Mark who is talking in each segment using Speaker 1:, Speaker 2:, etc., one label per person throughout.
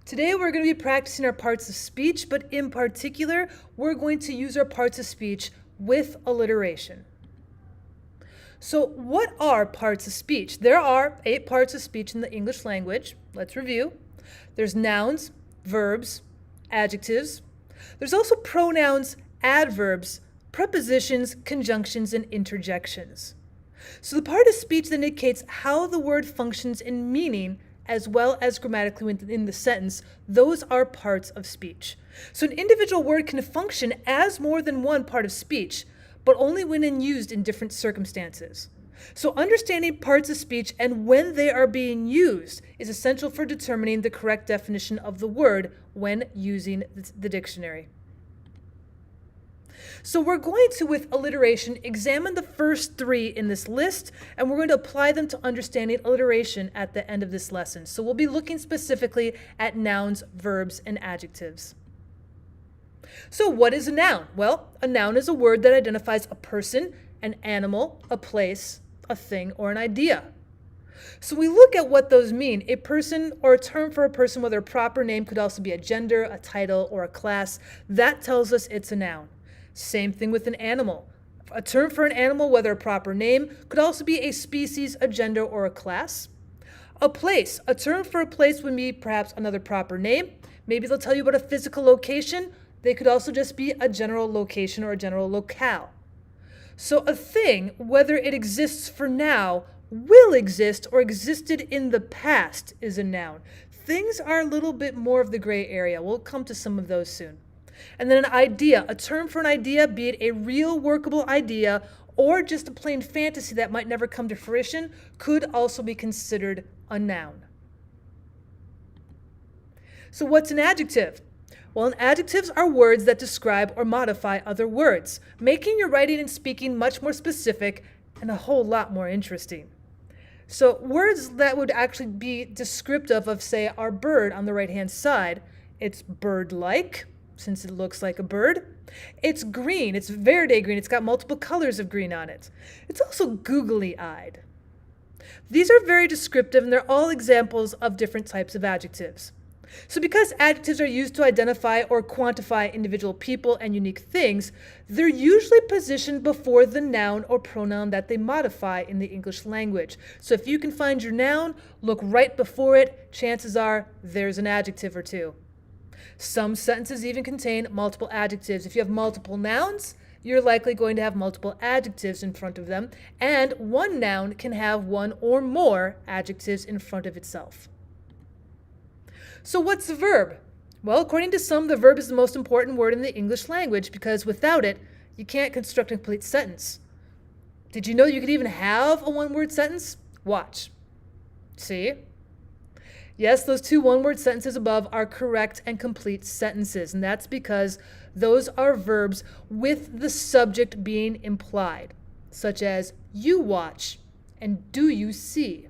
Speaker 1: Today we're going to be practicing our parts of speech, but in particular, we're going to use our parts of speech with alliteration. So what are parts of speech? There are 8 parts of speech in the English language. Let's review. There's nouns, verbs, adjectives. There's also pronouns, adverbs, prepositions, conjunctions, and interjections. So the part of speech that indicates how the word functions in meaning as well as grammatically within the sentence, those are parts of speech. So an individual word can function as more than one part of speech, but only when used in different circumstances. So understanding parts of speech and when they are being used is essential for determining the correct definition of the word when using the dictionary. So we're going to, with alliteration, examine the first 3 in this list, and we're going to apply them to understanding alliteration at the end of this lesson. So we'll be looking specifically at nouns, verbs, and adjectives. So what is a noun? Well, a noun is a word that identifies a person, an animal, a place, a thing, or an idea. So we look at what those mean. A person, or a term for a person, whether a proper name, could also be a gender, a title, or a class. That tells us it's a noun. Same thing with an animal. A term for an animal, whether a proper name, could also be a species, a gender, or a class. A place. A term for a place would be perhaps another proper name. Maybe they'll tell you about a physical location. They could also just be a general location or a general locale. So a thing, whether it exists for now, will exist, or existed in the past, is a noun. Things are a little bit more of the gray area. We'll come to some of those soon. And then an idea, a term for an idea, be it a real workable idea or just a plain fantasy that might never come to fruition, could also be considered a noun. So what's an adjective? Well, adjectives are words that describe or modify other words, making your writing and speaking much more specific and a whole lot more interesting. So words that would actually be descriptive of, say, our bird on the right-hand side, it's bird-like, since it looks like a bird. It's green, it's verde green, it's got multiple colors of green on it. It's also googly-eyed. These are very descriptive, and they're all examples of different types of adjectives. So because adjectives are used to identify or quantify individual people and unique things, they're usually positioned before the noun or pronoun that they modify in the English language. So if you can find your noun, look right before it, chances are there's an adjective or two. Some sentences even contain multiple adjectives. If you have multiple nouns, you're likely going to have multiple adjectives in front of them, and one noun can have one or more adjectives in front of itself. So what's a verb? Well, according to some, the verb is the most important word in the English language because without it, you can't construct a complete sentence. Did you know you could even have a one-word sentence? Watch. See? Yes, those 2 one-word sentences above are correct and complete sentences, and that's because those are verbs with the subject being implied, such as you watch and do you see.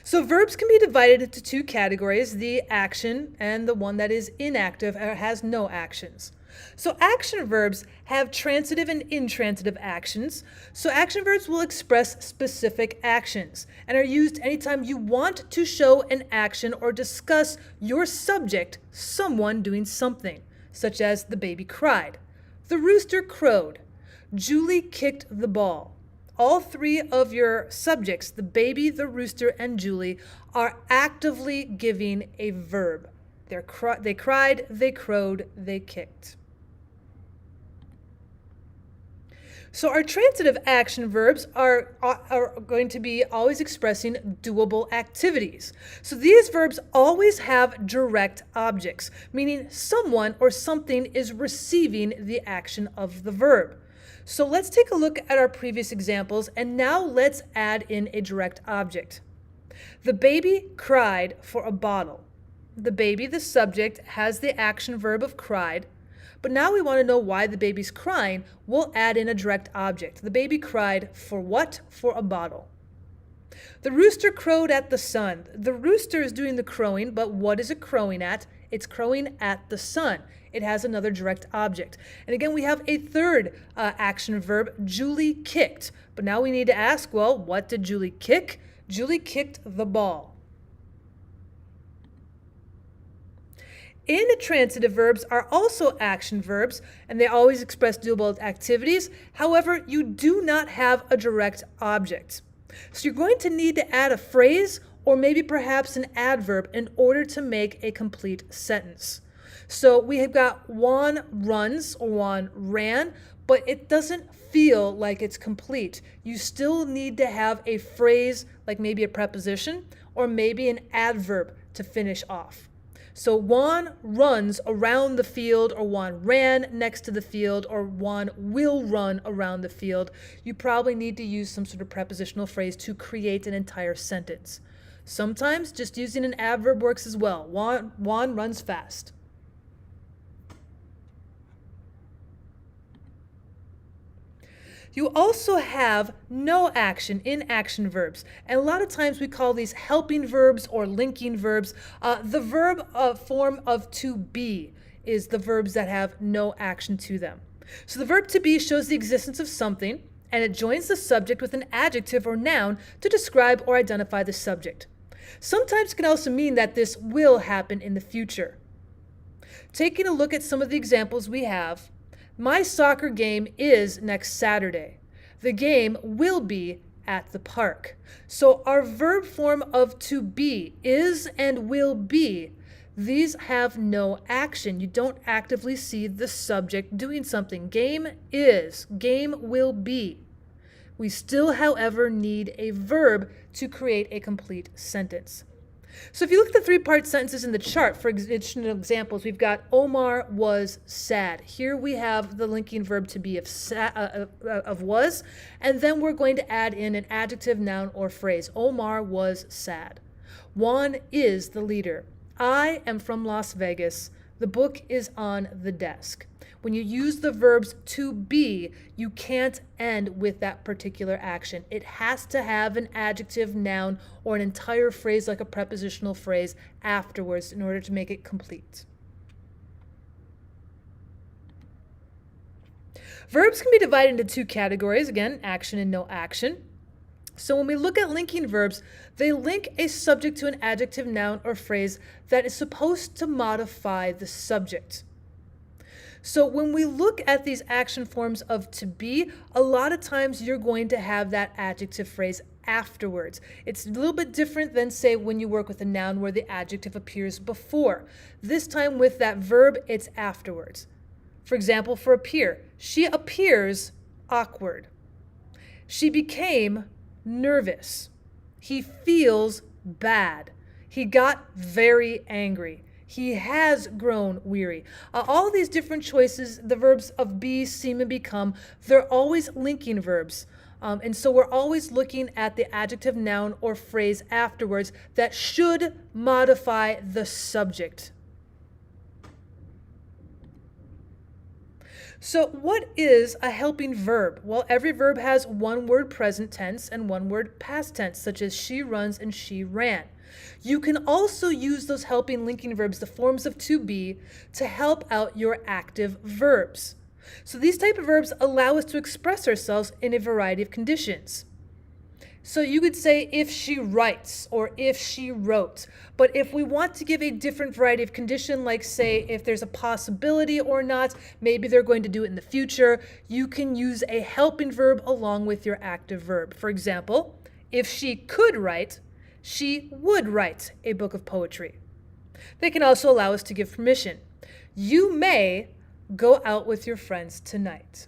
Speaker 1: So verbs can be divided into 2 categories, the action and the one that is inactive or has no actions. So action verbs have transitive and intransitive actions. So action verbs will express specific actions and are used anytime you want to show an action or discuss your subject, someone doing something, such as the baby cried, the rooster crowed, Julie kicked the ball. All 3 of your subjects, the baby, the rooster, and Julie, are actively giving a verb. They cried, they crowed, they kicked. So our transitive action verbs are going to be always expressing doable activities. So these verbs always have direct objects, meaning someone or something is receiving the action of the verb. So let's take a look at our previous examples, and now let's add in a direct object. The baby cried for a bottle. The baby, the subject, has the action verb of cried, but now we want to know why the baby's crying. We'll add in a direct object. The baby cried for what? For a bottle. The rooster crowed at the sun. The rooster is doing the crowing, but what is it crowing at? It's crowing at the sun. It has another direct object. And again, we have a third action verb, Julie kicked. But now we need to ask, well, what did Julie kick? Julie kicked the ball. Intransitive verbs are also action verbs, and they always express doable activities. However, you do not have a direct object. So you're going to need to add a phrase or maybe perhaps an adverb in order to make a complete sentence. So we have got Juan runs or Juan ran, but it doesn't feel like it's complete. You still need to have a phrase, like maybe a preposition or maybe an adverb to finish off. So Juan runs around the field, or Juan ran next to the field, or Juan will run around the field. You probably need to use some sort of prepositional phrase to create an entire sentence. Sometimes just using an adverb works as well. Juan runs fast. You also have no action in action verbs. And a lot of times we call these helping verbs or linking verbs. The verb form of to be is the verbs that have no action to them. So the verb to be shows the existence of something, and it joins the subject with an adjective or noun to describe or identify the subject. Sometimes it can also mean that this will happen in the future. Taking a look at some of the examples we have, my soccer game is next Saturday. The game will be at the park. So our verb form of to be, is and will be, these have no action. You don't actively see the subject doing something. Game is, game will be. We still, however, need a verb to create a complete sentence. So if you look at the three-part sentences in the chart, for additional examples, we've got Omar was sad. Here we have the linking verb to be of was, and then we're going to add in an adjective, noun, or phrase. Omar was sad. Juan is the leader. I am from Las Vegas. The book is on the desk. When you use the verbs to be, you can't end with that particular action. It has to have an adjective, noun, or an entire phrase like a prepositional phrase afterwards in order to make it complete. Verbs can be divided into two categories, again, action and no action. So when we look at linking verbs, they link a subject to an adjective, noun, or phrase that is supposed to modify the subject. So when we look at these action forms of to be, a lot of times you're going to have that adjective phrase afterwards. It's a little bit different than, say, when you work with a noun where the adjective appears before. This time with that verb, it's afterwards. For example, for appear, she appears awkward. She became nervous. He feels bad. He got very angry. He has grown weary. All these different choices, the verbs of be, seem, and become, they're always linking verbs. And so we're always looking at the adjective, noun, or phrase afterwards that should modify the subject. So what is a helping verb? Well, every verb has one word present tense and one word past tense, such as she runs and she ran. You can also use those helping linking verbs, the forms of to be, to help out your active verbs. So these type of verbs allow us to express ourselves in a variety of conditions. So you could say if she writes or if she wrote. But if we want to give a different variety of condition, like say if there's a possibility or not, maybe they're going to do it in the future, you can use a helping verb along with your active verb. For example, if she could write, she would write a book of poetry. They can also allow us to give permission. You may go out with your friends tonight.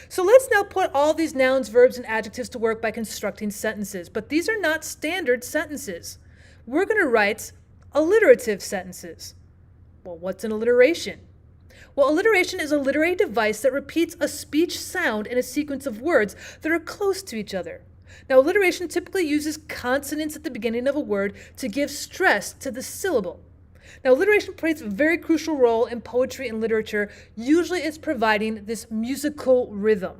Speaker 1: So let's now put all these nouns, verbs, and adjectives to work by constructing sentences. But these are not standard sentences. We're going to write alliterative sentences. Well, what's an alliteration? Well, alliteration is a literary device that repeats a speech sound in a sequence of words that are close to each other. Now, alliteration typically uses consonants at the beginning of a word to give stress to the syllable. Now, alliteration plays a very crucial role in poetry and literature. Usually it's providing this musical rhythm.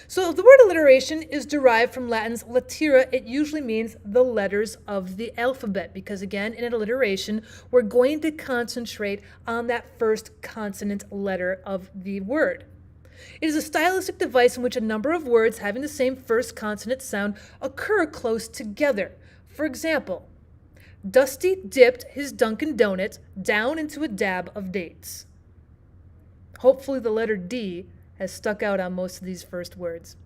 Speaker 1: So the word alliteration is derived from Latin's latera. It usually means the letters of the alphabet because, again, in an alliteration, we're going to concentrate on that first consonant letter of the word. It is a stylistic device in which a number of words having the same first consonant sound occur close together. For example, Dusty dipped his Dunkin' Donut down into a dab of dates. Hopefully the letter D has stuck out on most of these first words.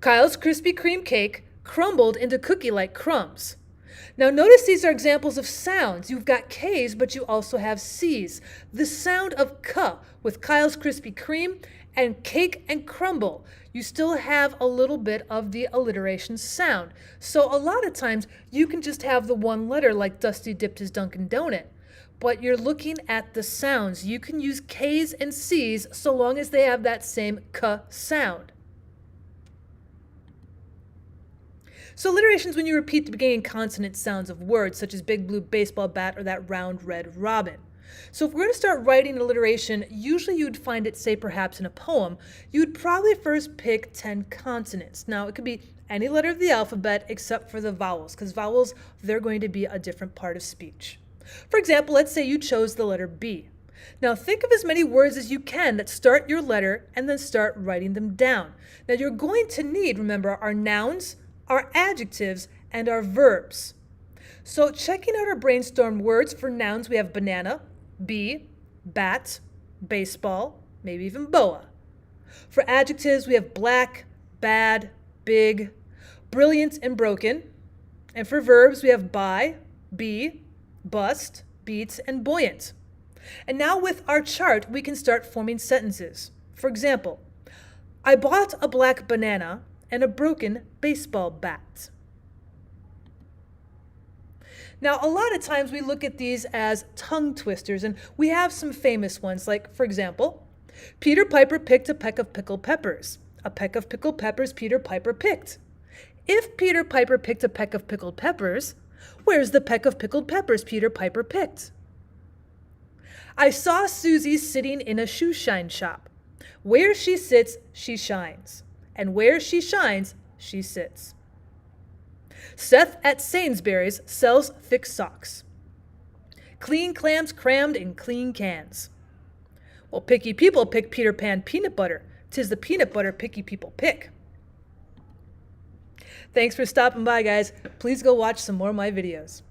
Speaker 1: Kyle's Krispy Kreme cake crumbled into cookie-like crumbs. Now notice these are examples of sounds. You've got K's, but you also have C's. The sound of K with Kyle's Krispy Kreme and cake and crumble, you still have a little bit of the alliteration sound. So a lot of times you can just have the one letter like Dusty dipped his Dunkin' Donut, but you're looking at the sounds. You can use K's and C's so long as they have that same K sound. So alliteration is when you repeat the beginning consonant sounds of words, such as big blue baseball bat or that round red robin. So if we're going to start writing alliteration, usually you'd find it, say perhaps in a poem, you would probably first pick 10 consonants. Now it could be any letter of the alphabet except for the vowels, because vowels, they're going to be a different part of speech. For example, let's say you chose the letter B. Now think of as many words as you can that start your letter and then start writing them down. Now you're going to need, remember, our nouns, our adjectives, and our verbs. So checking out our brainstorm words, for nouns we have banana, bee, bat, baseball, maybe even boa. For adjectives we have black, bad, big, brilliant, and broken. And for verbs we have buy, be, bust, beat, and buoyant. And now with our chart we can start forming sentences. For example, I bought a black banana and a broken baseball bat. Now, a lot of times we look at these as tongue twisters, and we have some famous ones, like, for example, Peter Piper picked a peck of pickled peppers. A peck of pickled peppers Peter Piper picked. If Peter Piper picked a peck of pickled peppers, where's the peck of pickled peppers Peter Piper picked? I saw Susie sitting in a shoe shine shop. Where she sits, she shines. And where she shines, she sits. Seth at Sainsbury's sells thick socks. Clean clams crammed in clean cans. Well, picky people pick Peter Pan peanut butter. 'Tis the peanut butter picky people pick. Thanks for stopping by, guys. Please go watch some more of my videos.